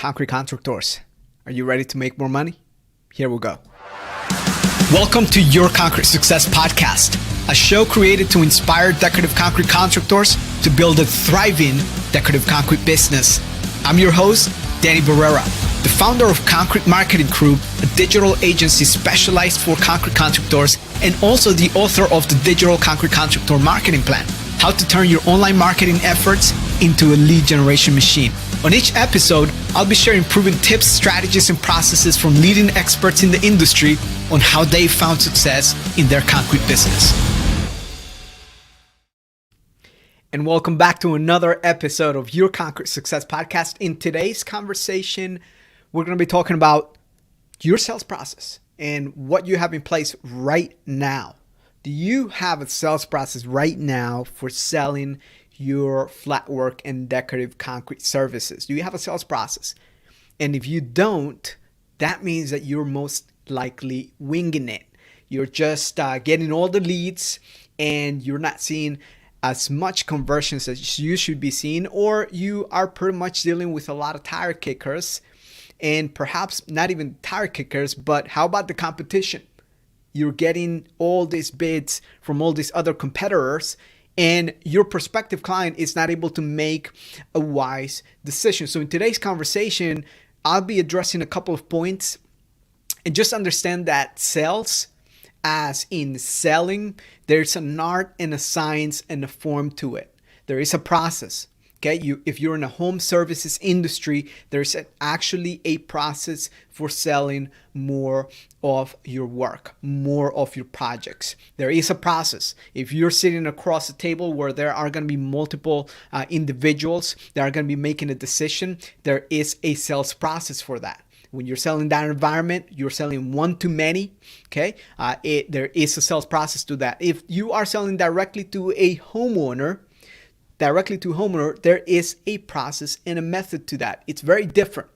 concrete contractors. Are you ready to make more money? Here we go. Welcome to Your Concrete Success Podcast, a show created to inspire decorative concrete contractors to build a thriving decorative concrete business. I'm your host, Danny Barrera, the founder of Concrete Marketing Crew, a digital agency specialized for concrete contractors, and also the author of the Digital Concrete Contractor Marketing Plan, how to turn your online marketing efforts into a lead generation machine. On each episode, I'll be sharing proven tips, strategies, and processes from leading experts in the industry on how they found success in their concrete business. And welcome back to another episode of Your Concrete Success Podcast. In today's conversation, we're going to be talking about your sales process and what you have in place right now. Do you have a sales process right now for selling your flat work and decorative concrete services? Do you have a sales process? And if you don't, that means that you're most likely winging it. You're just getting all the leads and you're not seeing as much conversions as you should be seeing, or you are pretty much dealing with a lot of tire kickers, and perhaps not even tire kickers, but how about the competition? You're getting all these bids from all these other competitors, and your prospective client is not able to make a wise decision. So in today's conversation, I'll be addressing a couple of points, and just understand that sales, as in selling, there's an art and a science and a form to it. There is a process. Okay, if you're in a home services industry, there's actually a process for selling more of your work, more of your projects. There is a process. If you're sitting across a table where there are going to be multiple individuals that are going to be making a decision, there is a sales process for that. When you're selling that environment, you're selling one to many, okay? There is a sales process to that. If you are selling directly to a homeowner, there is a process and a method to that. It's very different.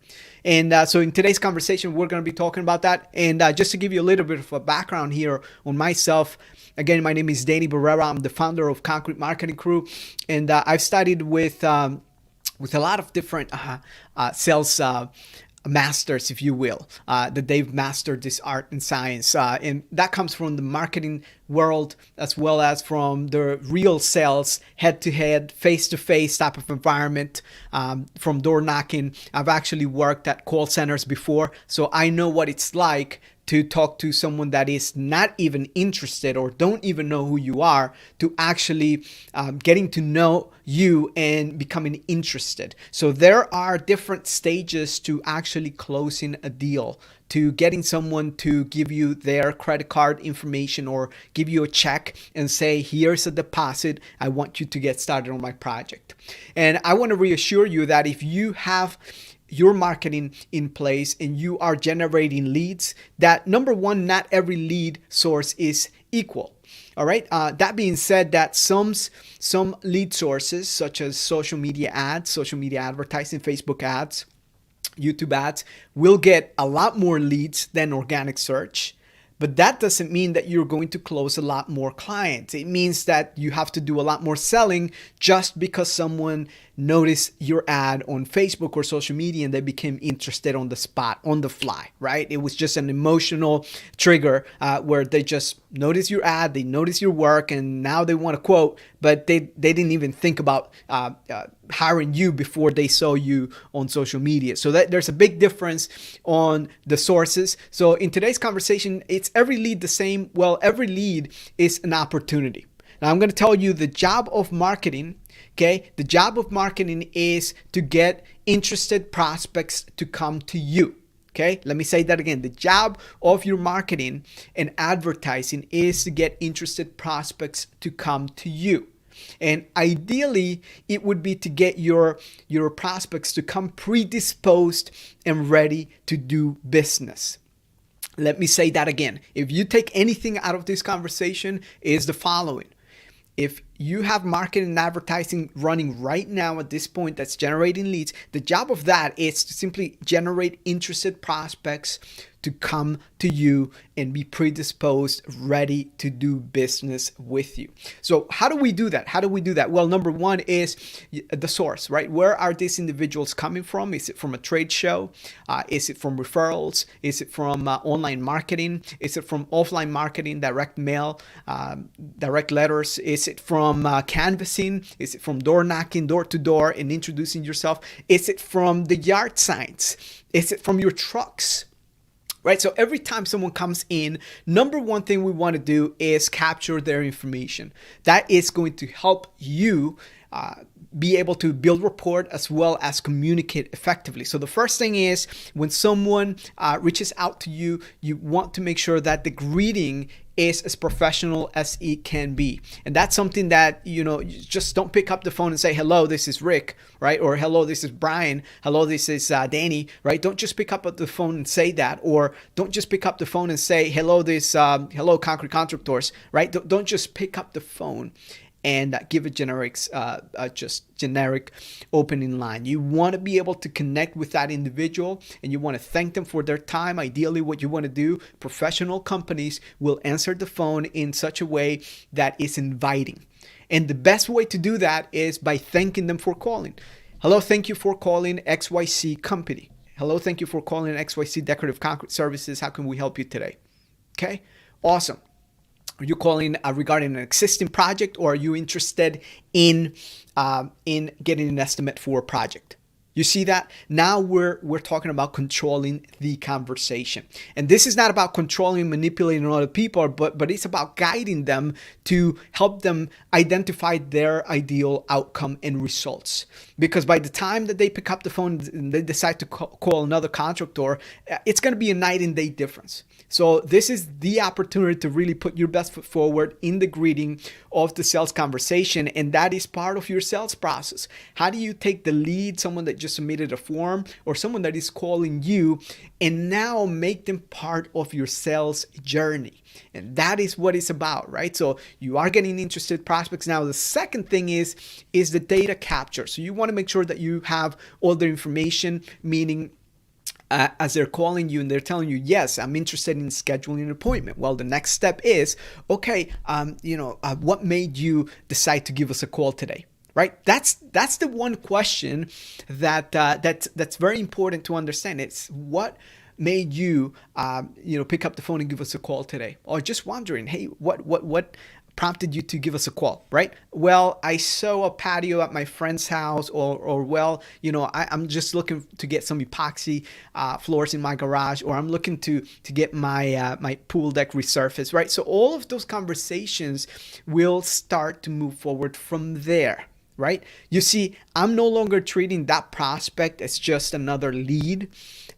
And so in today's conversation, we're going to be talking about that. And just to give you a little bit of a background here on myself, again, my name is Danny Barrera. I'm the founder of Concrete Marketing Crew. And I've studied with a lot of different sales masters, if you will, that they've mastered this art and science. And that comes from the marketing world as well as from the real sales, head-to-head, face-to-face type of environment, from door knocking. I've actually worked at call centers before, so I know what it's like to talk to someone that is not even interested or don't even know who you are, to actually getting to know you and becoming interested. So there are different stages to actually closing a deal, to getting someone to give you their credit card information or give you a check and say, here's a deposit, I want you to get started on my project. And I want to reassure you that if you have your marketing in place and you are generating leads, that number one, not every lead source is equal. All right. That being said, that some lead sources such as social media ads, social media advertising, Facebook ads, YouTube ads will get a lot more leads than organic search. But that doesn't mean that you're going to close a lot more clients. It means that you have to do a lot more selling just because someone noticed your ad on Facebook or social media and they became interested on the spot, on the fly, right? It was just an emotional trigger where they just noticed your ad, they noticed your work, and now they want to quote, but they didn't even think about hiring you before they saw you on social media. So there's a big difference on the sources. So in today's conversation, it's every lead the same? Well, every lead is an opportunity. Now I'm going to tell you the job of marketing. Okay, the job of marketing is to get interested prospects to come to you. Okay, let me say that again. The job of your marketing and advertising is to get interested prospects to come to you. And ideally, it would be to get your prospects to come predisposed and ready to do business. Let me say that again. If you take anything out of this conversation, is the following. If you have marketing and advertising running right now at this point that's generating leads, the job of that is to simply generate interested prospects to come to you and be predisposed, ready to do business with you. So how do we do that? Well, number one is the source, right? Where are these individuals coming from? Is it from a trade show? Is it from referrals? Is it from online marketing? Is it from offline marketing, direct mail, direct letters? Is it from canvassing? Is it from door knocking, door to door, and introducing yourself? Is it from the yard signs? Is it from your trucks? Right? So every time someone comes in, number one thing we want to do is capture their information. That is going to help you be able to build rapport as well as communicate effectively. So the first thing is when someone reaches out to you, you want to make sure that the greeting is as professional as it can be. And that's something that, you just don't pick up the phone and say, hello, this is Rick, right? Or hello, this is Brian. Hello, this is Danny, right? Don't just pick up the phone and say that. Or don't just pick up the phone and say, hello, hello, Concrete Contractors, right? Don't just pick up the phone and give a just generic opening line. You want to be able to connect with that individual and you want to thank them for their time. Ideally, what you want to do, professional companies will answer the phone in such a way that is inviting. And the best way to do that is by thanking them for calling. Hello, thank you for calling XYZ company. Hello, thank you for calling XYZ Decorative Concrete Services. How can we help you today? Okay, awesome. Are you calling regarding an existing project, or are you interested in getting an estimate for a project? You see that? Now we're talking about controlling the conversation. And this is not about controlling and manipulating other people, but it's about guiding them to help them identify their ideal outcome and results. Because by the time that they pick up the phone and they decide to call another contractor, it's going to be a night and day difference. So this is the opportunity to really put your best foot forward in the greeting of the sales conversation. And that is part of your sales process. How do you take the lead, someone that just submitted a form or someone that is calling you, and now make them part of your sales journey? And that is what it's about, right? So you are getting interested prospects. Now, the second thing is the data capture. So you want to make sure that you have all the information, meaning as they're calling you and they're telling you, yes, I'm interested in scheduling an appointment. Well, the next step is, okay, what made you decide to give us a call today? Right? That's the one question that's very important to understand. It's what made you pick up the phone and give us a call today? Or just wondering, hey, what prompted you to give us a call, right? Well, I saw a patio at my friend's house, or I'm just looking to get some epoxy floors in my garage, or I'm looking to get my pool deck resurfaced, right? So all of those conversations will start to move forward from there, right? You see, I'm no longer treating that prospect as just another lead,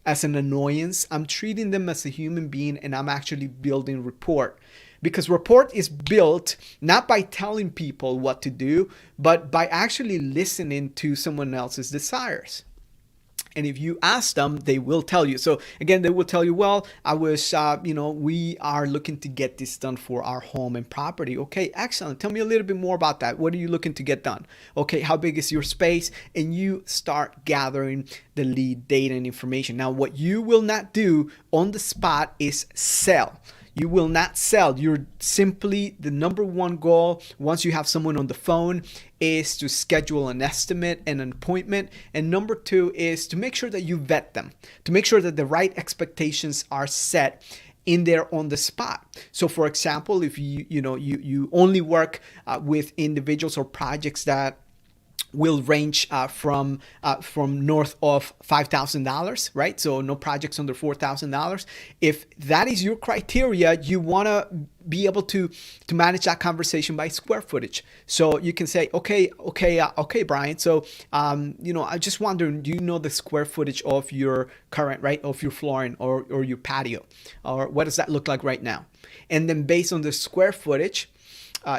as an annoyance. I'm treating them as a human being, and I'm actually building rapport. Because rapport is built not by telling people what to do, but by actually listening to someone else's desires. And if you ask them, they will tell you. So again, they will tell you, well, we are looking to get this done for our home and property. Okay, excellent. Tell me a little bit more about that. What are you looking to get done? Okay, how big is your space? And you start gathering the lead data and information. Now, what you will not do on the spot is sell. You will not sell. You're simply, the number one goal once you have someone on the phone is to schedule an estimate and an appointment. And number two is to make sure that you vet them, to make sure that the right expectations are set in there on the spot. So for example, if you only work with individuals or projects that will range from north of $5,000, right? So no projects under $4,000. If that is your criteria, you want to be able to manage that conversation by square footage. So you can say, okay, Brian. So I just wondering, do you know the square footage of your current, right, of your flooring or your patio, or what does that look like right now? And then based on the square footage,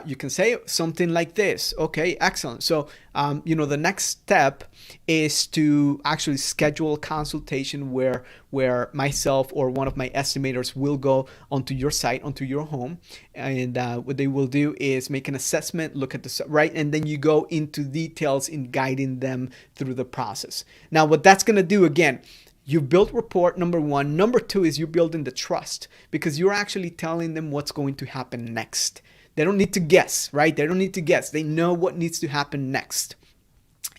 you can say something like this. Okay, excellent. So, the next step is to actually schedule a consultation where myself or one of my estimators will go onto your site, onto your home. And what they will do is make an assessment, look at the, right? And then you go into details in guiding them through the process. Now, what that's going to do, again, You build rapport, number one. Number two is you're building the trust because you're actually telling them what's going to happen next. They don't need to guess, right? They don't need to guess. They know what needs to happen next.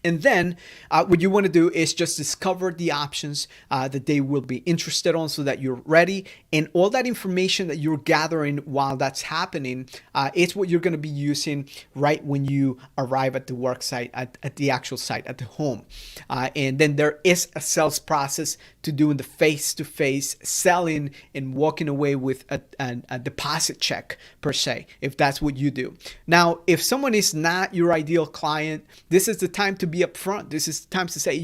And then what you want to do is just discover the options that they will be interested on so that you're ready. And all that information that you're gathering while that's happening is what you're going to be using right when you arrive at the work site, at the actual site, at the home. And then there is a sales process to doing the face-to-face selling and walking away with a deposit check per se, if that's what you do. Now, if someone is not your ideal client, this is the time to be upfront. This is the time to say,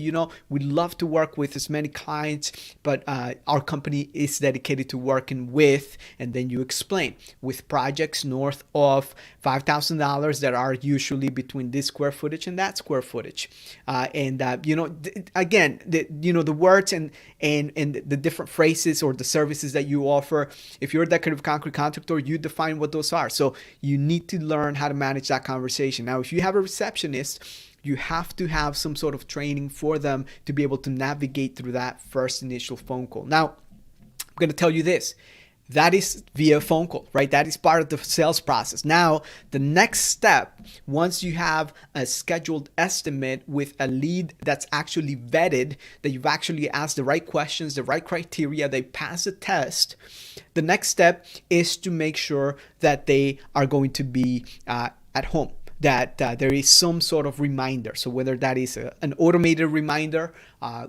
we'd love to work with as many clients, but our company is dedicated to working with, and then you explain, with projects north of $5,000 that are usually between this square footage and that square footage. Again, the words and the different phrases or the services that you offer. If you're a decorative concrete contractor, you define what those are. So you need to learn how to manage that conversation. Now, if you have a receptionist, you have to have some sort of training for them to be able to navigate through that first initial phone call. Now, I'm going to tell you this. That is via phone call, right? That is part of the sales process. Now, the next step, once you have a scheduled estimate with a lead that's actually vetted, that you've actually asked the right questions, the right criteria, they pass the test, the next step is to make sure that they are going to be at home, that there is some sort of reminder. So whether that is an automated reminder,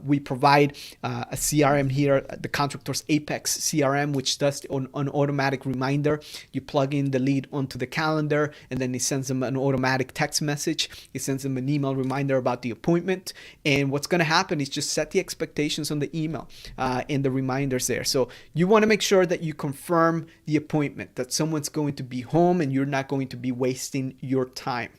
we provide a CRM here, the Contractor's Apex CRM, which does an automatic reminder. You plug in the lead onto the calendar, and then it sends them an automatic text message. It sends them an email reminder about the appointment. And what's going to happen is just set the expectations on the email and the reminders there. So you want to make sure that you confirm the appointment, that someone's going to be home and you're not going to be wasting your time.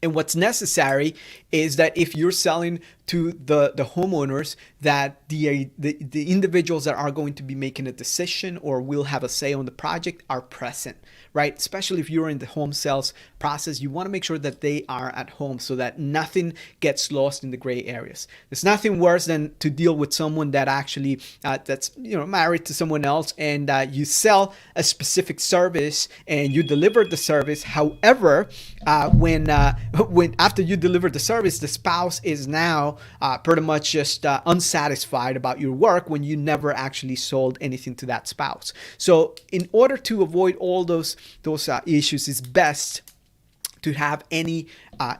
And what's necessary is that if you're selling to the homeowners, that the individuals that are going to be making a decision or will have a say on the project are present, right? Especially if you're in the home sales process, you want to make sure that they are at home so that nothing gets lost in the gray areas. There's nothing worse than to deal with someone that actually that's married to someone else, and you sell a specific service and you deliver the service. However, when after you deliver the service, the spouse is now pretty much just unsatisfied about your work when you never actually sold anything to that spouse. So in order to avoid all those issues, it's best to have any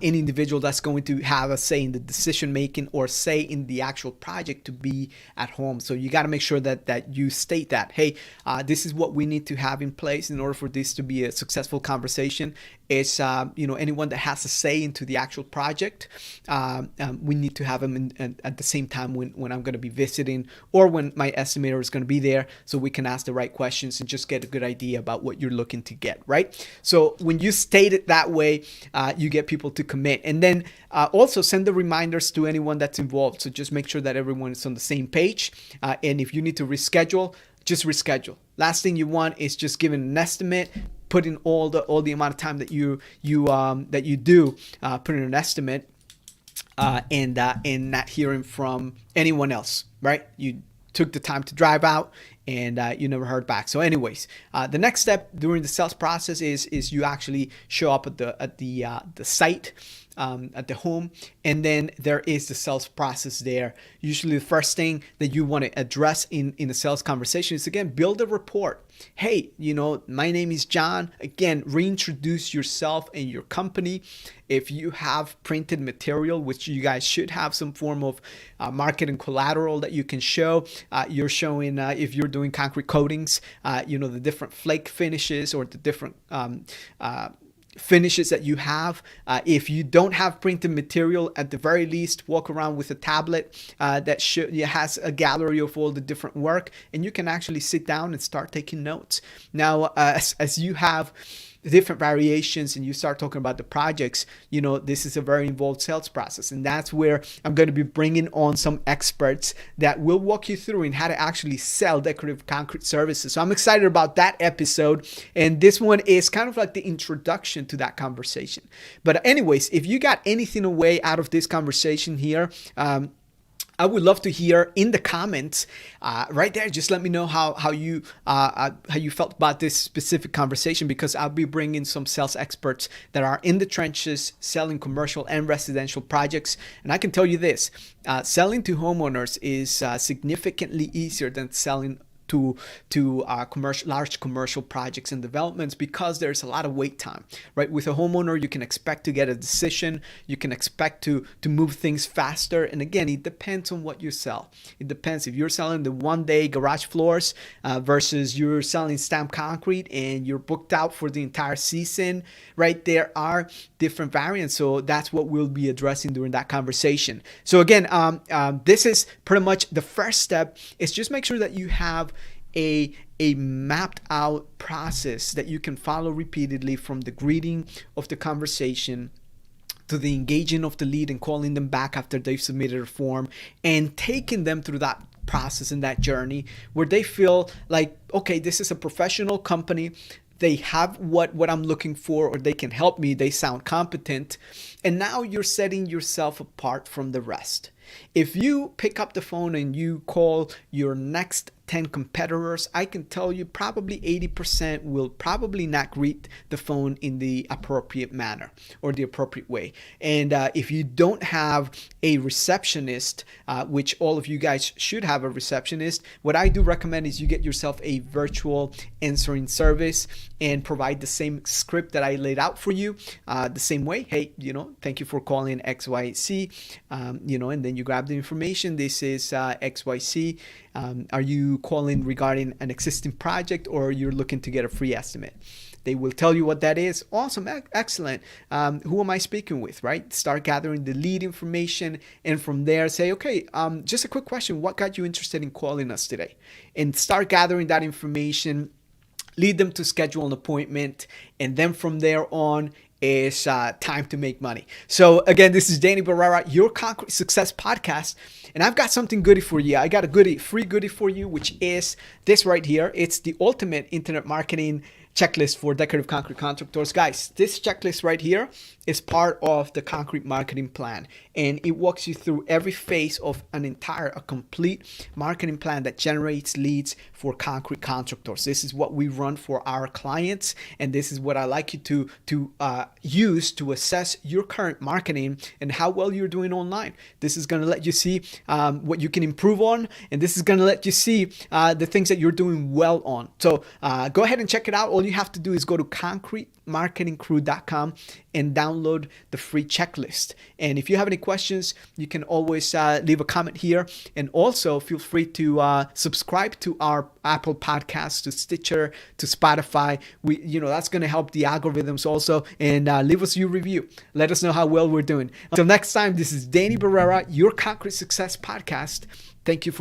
individual that's going to have a say in the decision making or say in the actual project to be at home. So you got to make sure that you state that, hey, this is what we need to have in place in order for this to be a successful conversation. It's anyone that has a say into the actual project, we need to have them at the same time when I'm going to be visiting or when my estimator is going to be there, so we can ask the right questions and just get a good idea about what you're looking to get, right? So when you state it that way, you get people to commit. And then also send the reminders to anyone that's involved. So just make sure that everyone is on the same page. And if you need to reschedule, just reschedule. Last thing you want is just giving an estimate, put in all the amount of time that you do, put in an estimate, and not hearing from anyone else, right? You took the time to drive out and you never heard back. So anyways, the next step during the sales process is you actually show up at the site, at the home, and then there is the sales process there. Usually the first thing that you want to address in a sales conversation is, again, build a rapport. Hey, my name is John. Again, reintroduce yourself and your company. If you have printed material, which you guys should have some form of marketing collateral that you can show, you're showing, if you're doing concrete coatings, the different flake finishes or the different finishes that you have. If you don't have printed material, at the very least, walk around with a tablet that has a gallery of all the different work, and you can actually sit down and start taking notes. Now, as you have different variations and you start talking about the projects, this is a very involved sales process, and that's where I'm going to be bringing on some experts that will walk you through in how to actually sell decorative concrete services. So I'm excited about that episode, and this one is kind of like the introduction to that conversation. But anyways, if you got anything away out of this conversation here, I would love to hear in the comments right there. Just let me know how you felt about this specific conversation, because I'll be bringing some sales experts that are in the trenches selling commercial and residential projects. And I can tell you this, selling to homeowners is significantly easier than selling to large commercial projects and developments, because there's a lot of wait time, right? With a homeowner, you can expect to get a decision, you can expect to move things faster. And again, it depends on what you sell. It depends if you're selling the 1-day garage floors versus you're selling stamped concrete and you're booked out for the entire season, right? There are different variants. So that's what we'll be addressing during that conversation. So again, this is pretty much the first step, is just make sure that you have a mapped out process that you can follow repeatedly, from the greeting of the conversation to the engaging of the lead and calling them back after they've submitted a form, and taking them through that process and that journey where they feel like, okay, this is a professional company. They have what I'm looking for, or they can help me. They sound competent. And now you're setting yourself apart from the rest. If you pick up the phone and you call your next 10 competitors, I can tell you probably 80% will probably not greet the phone in the appropriate manner or the appropriate way. And if you don't have a receptionist, which all of you guys should have a receptionist, what I do recommend is you get yourself a virtual answering service and provide the same script that I laid out for you, the same way. Hey, thank you for calling XYZ, and then you grab the information. This is XYZ. Are you calling regarding an existing project, or you're looking to get a free estimate? They will tell you what that is. Awesome. Excellent. Who am I speaking with, right? Start gathering the lead information, and from there say, okay, just a quick question. What got you interested in calling us today? And start gathering that information, lead them to schedule an appointment, and then from there on, is time to make money. So again, this is Danny Barrera, your Concrete Success Podcast, and I've got something goodie for you. I got a free goodie for you, which is this right here. It's the ultimate internet marketing checklist for decorative concrete contractors. Guys, this checklist right here is part of the concrete marketing plan, and it walks you through every phase of a complete marketing plan that generates leads for concrete contractors. This is what we run for our clients, and this is what I like you to use to assess your current marketing and how well you're doing online. This is going to let you see what you can improve on, and this is going to let you see the things that you're doing well on. So go ahead and check it out. All you have to do is go to concretemarketingcrew.com and download the free checklist. And if you have any questions, you can always leave a comment here. And also feel free to subscribe to our Apple Podcasts, to Stitcher, to Spotify. That's going to help the algorithms also. And leave us your review. Let us know how well we're doing. Until next time, this is Danny Barrera, your Concrete Success Podcast. Thank you for